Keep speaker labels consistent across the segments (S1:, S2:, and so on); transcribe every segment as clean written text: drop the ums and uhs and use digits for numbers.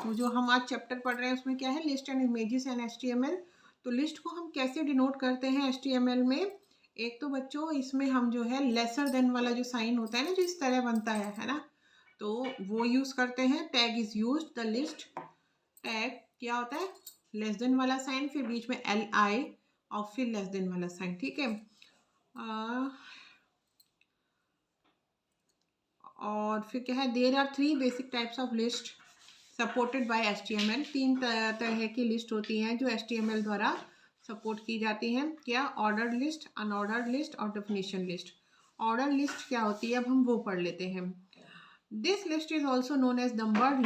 S1: तो जो हम आज चैप्टर पढ़ रहे हैं उसमें क्या है, list and images and HTML। तो लिस्ट को हम कैसे डिनोट करते हैं HTML में? एक तो बच्चों इसमें हम जो है लेसर देन वाला जो साइन होता है ना, जो इस तरह बनता है ना, तो वो यूज करते हैं। Tag is use the list. Tag क्या होता है, लेस देन वाला साइन, फिर बीच में LI और फिर लेस देन वाला साइन, ठीक है। और फिर क्या है, there are 3 basic types of list supported by HTML। 3 तरह की लिस्ट होती हैं जो HTML द्वारा सपोर्ट की जाती हैं। क्या, ऑर्डर्ड लिस्ट, अनऑर्डर्ड लिस्ट और डेफिनेशन लिस्ट। ऑर्डर लिस्ट क्या होती है, अब हम वो पढ़ लेते हैं। This list is also known as numbered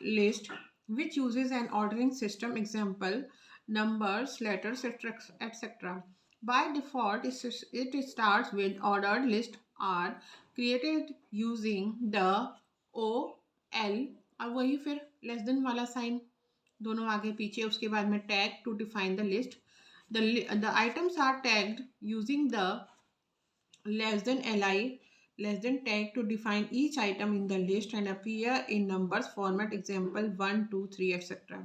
S1: list which uses an ordering system, example numbers, letters, etc. By default, it starts with ordered list are created using the OL और वही फिर लेस देन वाला sign दोनों आगे पीछे, उसके बाद में tag to define the list. the items are tagged using the less than LI less than tag to define each item in the list and appear in numbers format, example 1 2 3 etc.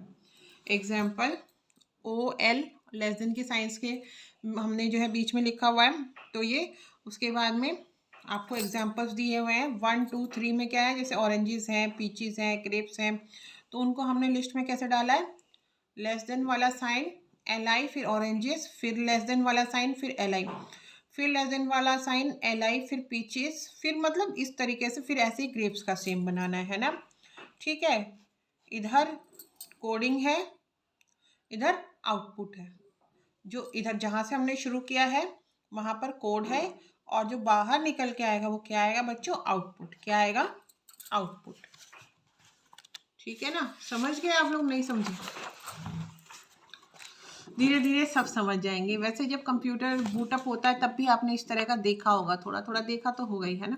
S1: Example OL less than के science के हमने जो है बीच में लिखा हुआ है, तो ये उसके बाद में आपको एग्जाम्पल्स दिए हुए हैं। 1 2 3 में क्या है, जैसे ऑरेंजेस हैं, पीचीज हैं, क्रेप्स हैं, तो उनको हमने लिस्ट में कैसे डाला है, लेस देन वाला साइन LI, फिर ऑरेंजेस, फिर लेस देन वाला साइन, फिर LI, फिर लेस देन वाला साइन LI, फिर पीचेस, फिर मतलब इस तरीके से फिर ऐसे ही ग्रेप्स का सेम बनाना है ना, ठीक है। इधर कोडिंग है, इधर आउटपुट है। जो इधर जहाँ से हमने शुरू किया है वहाँ पर कोड है, और जो बाहर निकल के आएगा वो क्या आएगा बच्चों, आउटपुट। क्या आएगा, आउटपुट, ठीक है ना। समझ गए आप लोग, नहीं समझे? धीरे धीरे सब समझ जाएंगे। वैसे जब कंप्यूटर बूटअप होता है तब भी आपने इस तरह का देखा होगा, थोड़ा थोड़ा देखा तो होगा ही, है ना।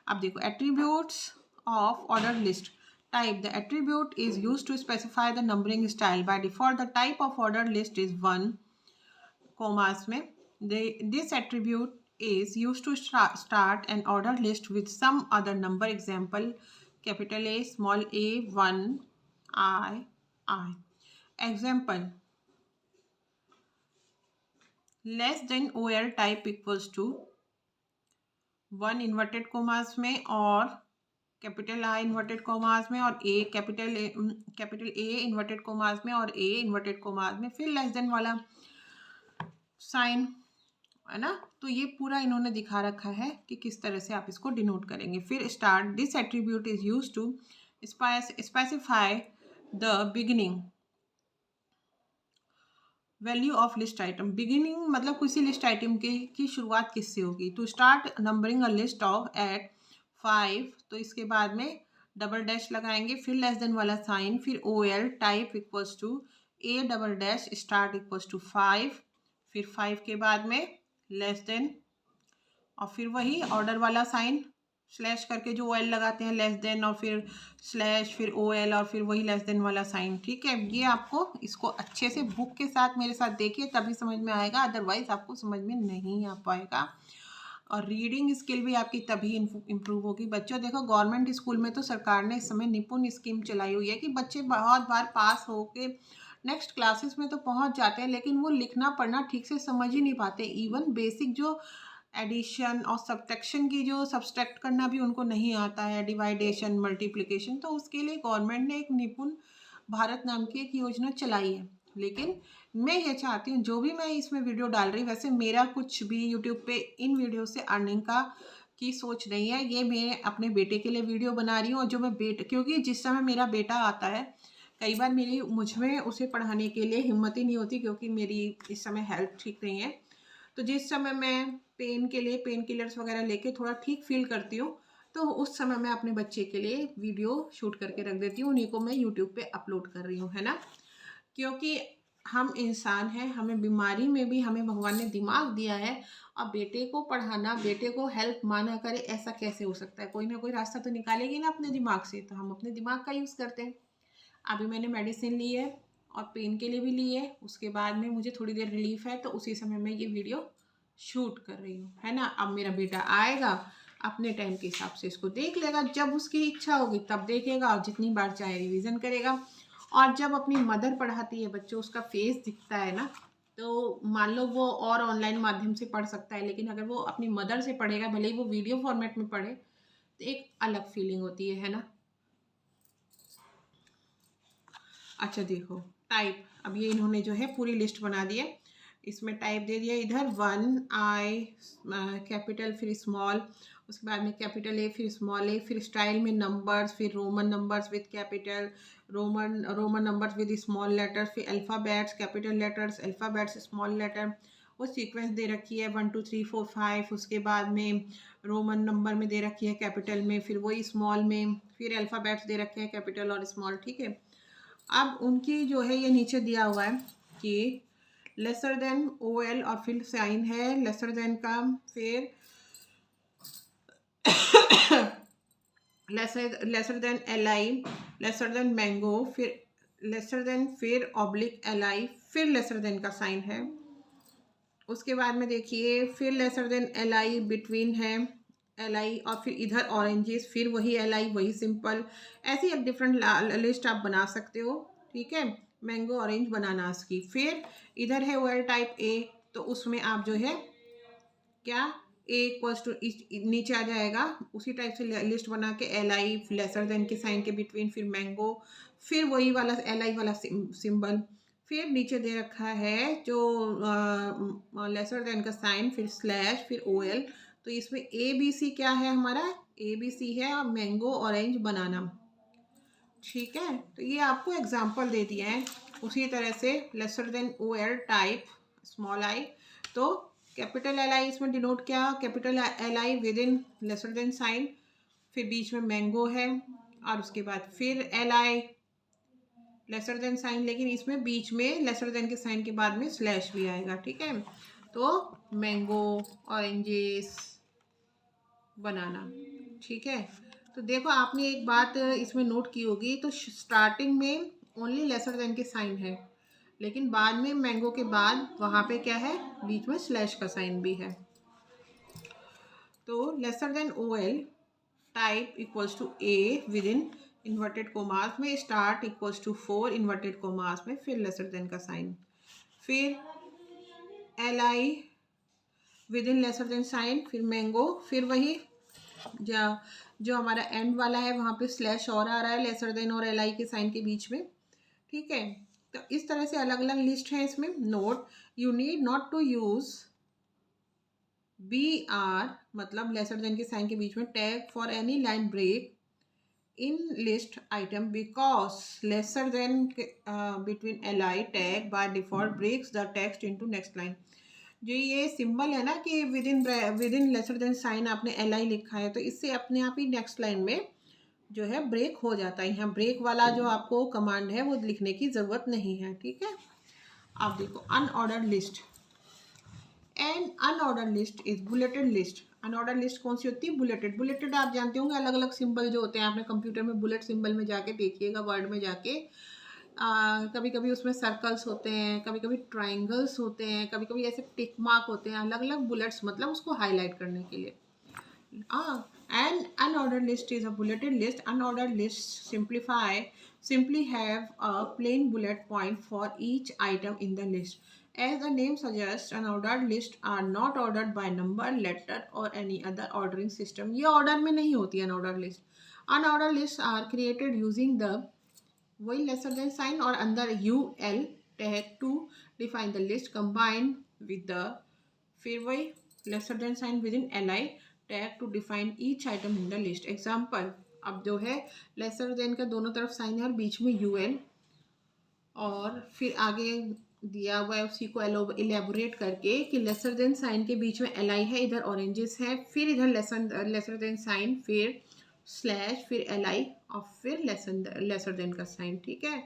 S1: अब देखो, attributes of order list type. The attribute is use to specify the numbering style. By default the type of order list is 1 commas में this attribute is used to start an order list with some other number, example capital A small a 1 I. Example, less than OL type equals to 1 inverted commas में और capital I inverted commas में और capital A inverted commas में और A inverted commas में, फिर less than वाला sign, है ना। तो ये पूरा इन्होंने दिखा रखा है कि किस तरह से आप इसको डिनोट करेंगे। फिर start, this attribute is use to specify the beginning value of list item. Beginning मतलब किसी लिस्ट आइटम की शुरुआत किससे होगी। To start numbering a list of at 5, तो इसके बाद में डबल डैश लगाएंगे, फिर लेस देन वाला साइन, फिर OL type equals to A double dash start equals to 5, फिर 5 के बाद में लेस देन, और फिर वही ऑर्डर वाला साइन स्लैश करके जो OL लगाते हैं, लेस देन और फिर स्लैश, फिर OL और फिर वही लेस देन वाला साइन, ठीक है। ये आपको इसको अच्छे से बुक के साथ मेरे साथ देखिए तभी समझ में आएगा, अदरवाइज आपको समझ में नहीं आ पाएगा। और रीडिंग स्किल भी आपकी तभी इम्प्रूव होगी। बच्चों देखो, गवर्नमेंट स्कूल में तो सरकार ने इस समय निपुण स्कीम चलाई हुई है कि बच्चे बहुत बार पास हो के नेक्स्ट क्लासेस में तो पहुंच जाते हैं, लेकिन वो लिखना पढ़ना ठीक से समझ ही नहीं पाते। इवन बेसिक जो एडिशन और सब्ट्रैक्शन की जो सब्सट्रैक्ट करना भी उनको नहीं आता है, डिवाइडेशन, मल्टीप्लिकेशन, तो उसके लिए गवर्नमेंट ने एक निपुण भारत नाम की एक योजना चलाई है। लेकिन मैं ये चाहती हूँ, जो भी मैं इसमें वीडियो डाल रही, वैसे मेरा कुछ भी यूट्यूब पे इन वीडियो से अर्निंग की सोच नहीं है। ये मैं अपने बेटे के लिए वीडियो बना रही हूँ, और जो मैं क्योंकि जिस समय मेरा बेटा आता है, कई बार मुझमें उसे पढ़ाने के लिए हिम्मत ही नहीं होती, क्योंकि मेरी इस समय हेल्थ ठीक नहीं है। तो जिस समय मैं पेन के लिए पेन किलर्स वगैरह लेके थोड़ा ठीक फील करती हूँ, तो उस समय मैं अपने बच्चे के लिए वीडियो शूट करके रख देती हूँ, उन्हीं को मैं यूट्यूब पे अपलोड कर रही हूँ, है ना। क्योंकि हम इंसान हैं, हमें बीमारी में भी हमें भगवान ने दिमाग दिया है, और बेटे को पढ़ाना, बेटे को हेल्प माना करे, ऐसा कैसे हो सकता है। कोई ना कोई रास्ता तो निकालेगी ना अपने दिमाग से, तो हम अपने दिमाग का यूज़ करते हैं। अभी मैंने मेडिसिन ली है और पेन के लिए भी ली है, उसके बाद में मुझे थोड़ी देर रिलीफ है, तो उसी समय मैं ये वीडियो शूट कर रही हूँ, है ना। अब मेरा बेटा आएगा अपने टाइम के हिसाब से इसको देख लेगा, जब उसकी इच्छा होगी तब देखेगा, और जितनी बार चाहे रिवीजन करेगा। और जब अपनी मदर पढ़ाती है बच्चों, उसका फेस दिखता है ना, तो मान लो वो और ऑनलाइन माध्यम से पढ़ सकता है, लेकिन अगर वो अपनी मदर से पढ़ेगा, भले ही वो वीडियो फॉर्मेट में पढ़े, तो एक अलग फीलिंग होती है ना। अच्छा देखो टाइप, अब ये इन्होंने जो है पूरी लिस्ट बना दी है। इसमें टाइप दे दिया इधर 1 I कैपिटल फिर स्मॉल, उसके बाद में कैपिटल ए फिर स्मॉल ए, फिर स्टाइल में नंबर्स, फिर Roman numbers with capital, Roman numbers with small letters, फिर alphabets capital letters, alphabets small letter. वो सीक्वेंस दे रखी है 1 2 3 4 5, उसके बाद में रोमन नंबर में दे रखी है कैपिटल में, फिर वही स्मॉल में, फिर अल्फ़ाबेट्स दे रखे हैं कैपिटल और स्मॉल, ठीक है। अब उनकी जो है ये नीचे दिया हुआ है कि लेसर देन OL और फिर साइन है लेसर देन का, फिर lesser than LI, lesser than mango, फिर लेसर देन, फिर ऑब्लिक LI, फिर लेसर देन का साइन है। उसके बाद में देखिए फिर लेसर देन LI बिटवीन है LI, और फिर इधर ऑरेंजेस, फिर वही LI, वही सिंपल। ऐसी एक डिफरेंट लिस्ट आप बना सकते हो, ठीक है। मैंगो ऑरेंज बनानास की, फिर इधर है OL टाइप A, तो उसमें आप जो है क्या A इक्वल्स टू नीचे आ जाएगा, उसी टाइप से लिस्ट बना के LI लेसर देन के साइन के बिटवीन, फिर मैंगो, फिर वही वाला LI वाला सिंबल, फिर नीचे दे रखा है जो लेसर देन का साइन, फिर स्लैश, फिर OL। तो इसमें ABC क्या है हमारा, ABC है और मैंगो ऑरेंज बनाना, ठीक है। तो ये आपको एग्जाम्पल दे दिया है। उसी तरह से lesser than OL type small I, तो कैपिटल LI इसमें डिनोट किया, capital LI with in lesser than sign, फिर बीच में मैंगो है, और उसके बाद फिर LI लेसर देन साइन, लेकिन इसमें बीच में लेसर देन के साइन के बाद में स्लैश भी आएगा, ठीक है। तो मैंगो ऑरेंजेस बनाना, ठीक है। तो देखो आपने एक बात इसमें नोट की होगी, तो स्टार्टिंग में ओनली लेसर देन के साइन है, लेकिन बाद में मैंगो के बाद वहाँ पे क्या है, बीच में स्लैश का साइन भी है। तो lesser than OL type equals to A with in inverted commas में, start equals to 4 inverted commas में, फिर लेसर देन का साइन, फिर LI with in lesser than sign, फिर मैंगो, फिर वही जो हमारा एंड वाला है वहाँ पे स्लैश और आ रहा है लेसर देन और LI के साइन के बीच में, ठीक है। तो इस तरह से अलग अलग लिस्ट है इसमें। Note, you need not to use BR मतलब लेसर देन के साइन के बीच में tag for any line break in list item because lesser than between LI tag by default breaks the text into next line। जो ये symbol है ना कि with in lesser than sign आपने LI लिखा है, तो इससे अपने आप ही नेक्स्ट लाइन में जो है ब्रेक हो जाता है। यहाँ ब्रेक वाला जो आपको कमांड है वो लिखने की ज़रूरत नहीं है, ठीक है। आप देखो unordered list and unordered list is bulleted list. Unordered list कौन सी होती है, बुलेटेड। बुलेटेड आप जानते होंगे अलग अलग सिंबल जो होते हैं, आपने कंप्यूटर में बुलेट सिंबल में जाके देखिएगा, वर्ड में जाके कभी कभी उसमें सर्कल्स होते हैं, कभी कभी ट्राइंगल्स होते हैं, कभी कभी ऐसे टिक मार्क होते हैं, अलग अलग बुलेट्स मतलब उसको हाईलाइट करने के लिए। An unordered list is a bulleted list. Unordered lists simply have a plain bullet point for each item in the list. As the name suggests, unordered lists are not ordered by number, letter or any other ordering system. ये order में नहीं होती unordered list. Unordered lists are created using the वही lesser than sign और अंदर UL tag to define the list combined with the फिर वही lesser than sign within LI tag to define each item in the list। Example, अब जो है lesser than का दोनों तरफ साइन है और बीच में UN, और फिर आगे दिया हुआ है उसी को इलेबोरेट करके कि लेसर देन साइन के बीच में LI है, इधर ऑरेंजेस है, फिर इधर लेसर देन साइन, फिर स्लैश, फिर LI और फिर लेसर देन का साइन, ठीक है।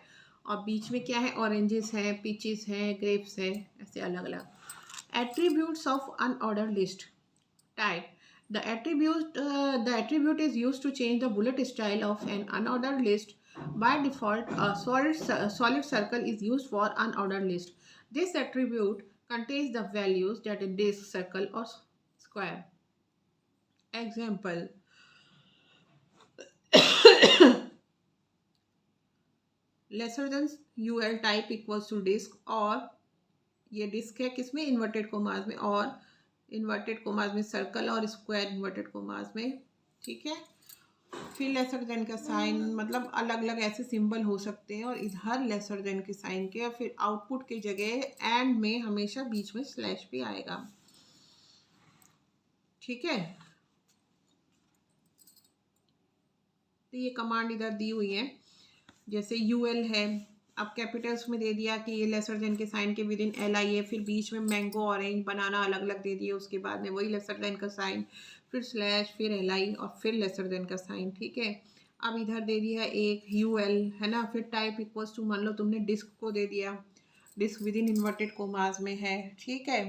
S1: और बीच में क्या है, ऑरेंजेस है, पीचेस है, ग्रेप्स है, ऐसे अलग अलग। Attributes of unordered list type. The attribute is used to change the bullet style of an unordered list. By default, a solid circle is used for unordered list. This attribute contains the values that a disk, circle or square. Example, lesser than UL type equals to disk, और ये disk है किसमें, inverted commas में, और inverted commas में circle और square inverted commas में, ठीक है। फिर लेसर देन का साइन, मतलब अलग अलग ऐसे सिंबल हो सकते हैं, और इधर लेसर देन के साइन के, और फिर आउटपुट की जगह एंड में हमेशा बीच में स्लैश भी आएगा, ठीक है। तो ये कमांड इधर दी हुई है, जैसे यूएल है, अब कैपिटल्स में दे दिया कि ये लेसर देन के साइन के विद इन एल आई है, फिर बीच में मैंगो ऑरेंज बनाना अलग अलग दे दिए, उसके बाद में वही लेसर देन का साइन, फिर स्लैश, फिर एल आई, और फिर लेसर देन का साइन, ठीक है। अब इधर दे दिया एक यूएल, है ना, फिर टाइप इक्वल्स टू, मान लो तुमने डिस्क को दे दिया, disk with in inverted commas में है, ठीक है।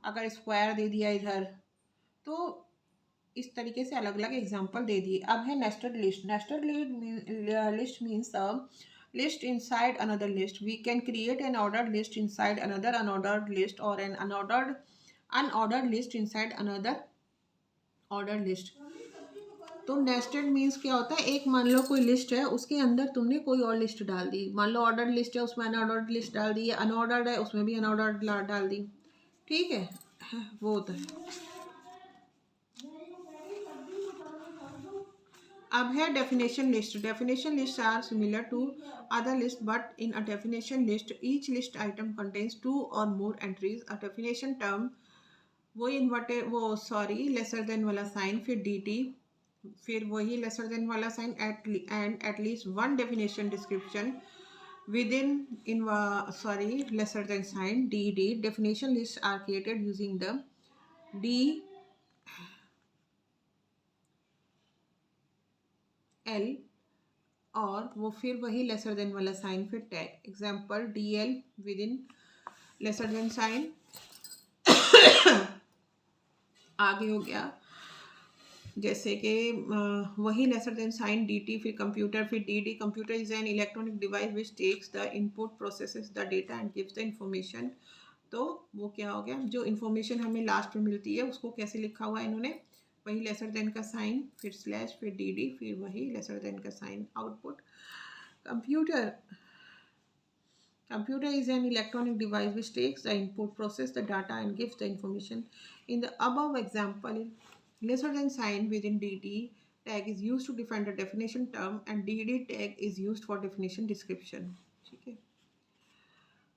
S1: अगर स्क्वायर दे दिया इधर, तो इस तरीके से अलग अलग एग्जांपल दे दिए। अब है nested list. Nested list means a list inside another list. We can create an ordered list inside another unordered list, or an unordered list inside another ordered list. तो नेस्टेड मीन्स क्या होता है, एक मान लो कोई लिस्ट है, उसके अंदर तुमने कोई और लिस्ट डाल दी, मान लो ऑर्डर्ड लिस्ट है उसमें अनऑर्डर्ड लिस्ट डाल दी, अनऑर्डर्ड है उसमें भी अनऑर्डर्ड डाल दी, ठीक है, वो होता है। अब है definition list. Definition list are similar to other list, but in a definition list each list item contains 2 और more entries. A definition term, वही इन्वर्टेड, वो सॉरी लेसर देन वाला साइन, फिर डी टी, फिर वही लेसर देन वाला sign, at least one definition description within sorry lesser than sign, D D. Definition list are created using the D L, और वो फिर वही लेसर देन वाला साइन, फिर tag, example D L with in lesser than sign. आगे हो गया जैसे कि वही lesser than sign D T, फिर कंप्यूटर, फिर D D. Computer is an electronic device which takes the input, processes the data and gives the information. तो वो क्या हो गया, जो इन्फॉर्मेशन हमें लास्ट में मिलती है उसको कैसे लिखा हुआ है इन्होंने, वही लेसर देन का साइन, फिर स्लैश, फिर डी डी, फिर वही लेसर देन का sign, output. Computer is an electronic device which takes the input, processes the data, and gives the information. In the above example, lesser than sign within DD tag is used to define the definition term, and DD tag is used for definition description. ठीक है,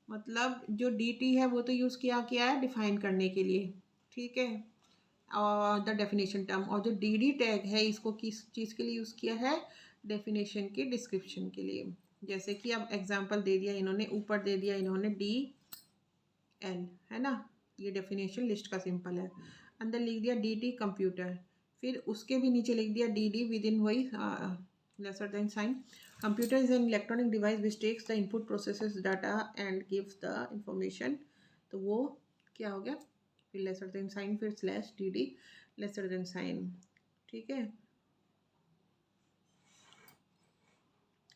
S1: मतलब जो DT है वो तो use किया है define करने के लिए, ठीक है, और द डेफिनेशन टर्म, और जो DD टैग है इसको किस चीज़ के लिए यूज़ किया है, डेफिनेशन की डिस्क्रिप्शन के लिए। जैसे कि अब एग्जांपल दे दिया इन्होंने, ऊपर दे दिया इन्होंने डी एल, है ना, ये डेफिनेशन लिस्ट का सिंपल है, अंदर लिख दिया डी टी कंप्यूटर, फिर उसके भी नीचे लिख दिया डी डी विद इन वही lesser than sign. Computer is an electronic device which takes the input, processes data and gives the information. तो वो क्या हो गया, फिर लेसर देन साइन, फिर slash D D, lesser than sign, ठीक है।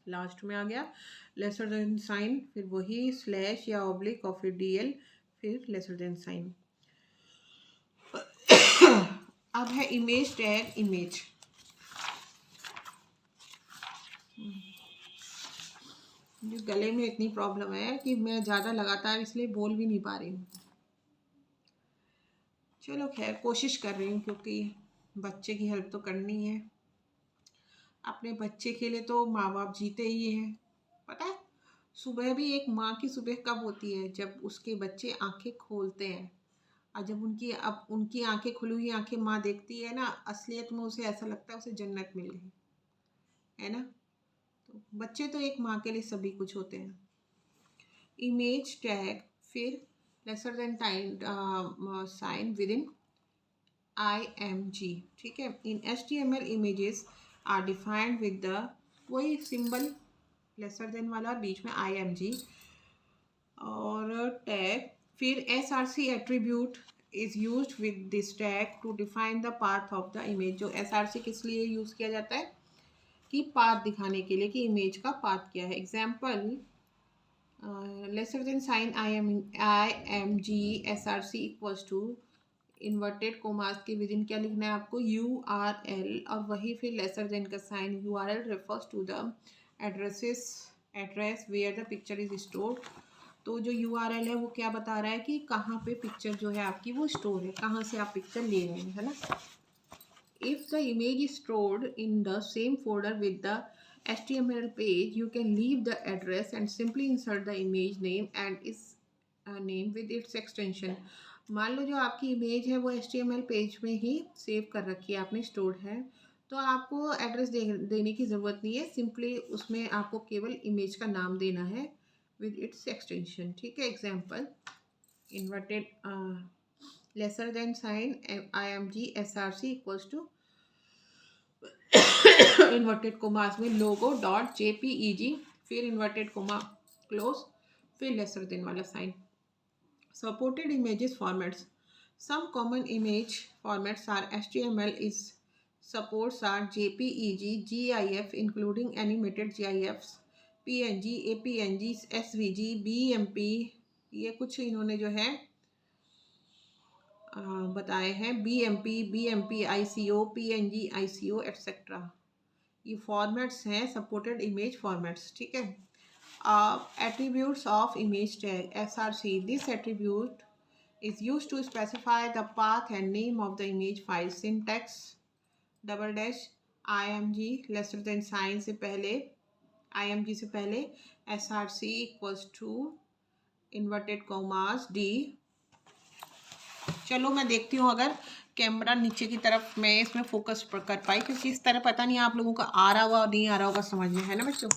S1: लास्ट में आ गया लेसर देन साइन, फिर वही स्लैश या ऑब्लिक, और फिर डी एल, फिर लेसर देन साइन। अब है इमेज टैग इमेज। गले में इतनी प्रॉब्लम है कि मैं ज़्यादा लगातार इसलिए बोल भी नहीं पा रही हूँ। चलो खैर, कोशिश कर रही हूँ क्योंकि बच्चे की हेल्प तो करनी है। अपने बच्चे के लिए तो माँ बाप जीते ही हैं, पता है। सुबह भी एक माँ की सुबह कब होती है, जब उसके बच्चे आंखें खोलते हैं, और जब उनकी आंखें खुली हुई आंखें माँ देखती है ना, असलियत में उसे ऐसा लगता है उसे जन्नत मिल गई, है ना। तो बच्चे तो एक माँ के लिए सभी कुछ होते हैं। इमेज टैग, फिर laser than time sign within IMG, ठीक है। In HTML images are defined with the, वही सिंबल लेसर देन वाला, बीच में IMG और टैग, फिर SRC attribute is used with this tag to define the path of the image. जो SRC किस लिए यूज़ किया जाता है, कि पाथ दिखाने के लिए कि इमेज का पाथ क्या है। Example lesser than sign IMG SRC equals to inverted commas के विद इन क्या लिखना है आपको, URL, और वही फिर लेसर देन का साइन। URL refers to the address where the picture is stored. तो जो URL है वो क्या बता रहा है कि कहाँ पे पिक्चर जो है आपकी वो स्टोर है, कहाँ से आप पिक्चर ले रहे हैं, है ना। If the image is stored in the same folder with the HTML page, you can leave the address and simply insert the image name and its name with its extension। मान लो जो आपकी image है वो HTML page में ही save कर रखी है आपने, स्टोर्ड है, तो आपको एड्रेस देने की ज़रूरत नहीं है, सिंपली उसमें आपको केवल इमेज का नाम देना है विद इट्स एक्सटेंशन। ठीक है, example inverted lesser than sign IMG SRC equals to inverted commas में लोगो डॉट JPEG, फिर इन्वर्टेड कोमा क्लोज, फिर लेसर देन वाला sign. Supported images formats, some common image formats are HTML is supports are JPEG, GIF including animated GIFs, PNG, APNG, SVG, BMP, ये कुछ इन्होंने जो है बताए हैं, BMP ICO, PNG ICO etcetera, ये फॉर्मेट्स हैं सपोर्टेड इमेज फॉर्मेट्स। ठीक है, attributes of image tag SRC, this attribute is used to specify the path and name of the image file। syntax double dash IMG lesser than sign से पहले, IMG से पहले SRC equals to inverted commas D। चलो मैं देखती हूँ अगर camera नीचे की तरफ मैं इसमें फोकस कर पाई, क्योंकि इस तरह पता नहीं आप लोगों का आ रहा हुआ नहीं आ रहा होगा समझ में, है ना बच्चों।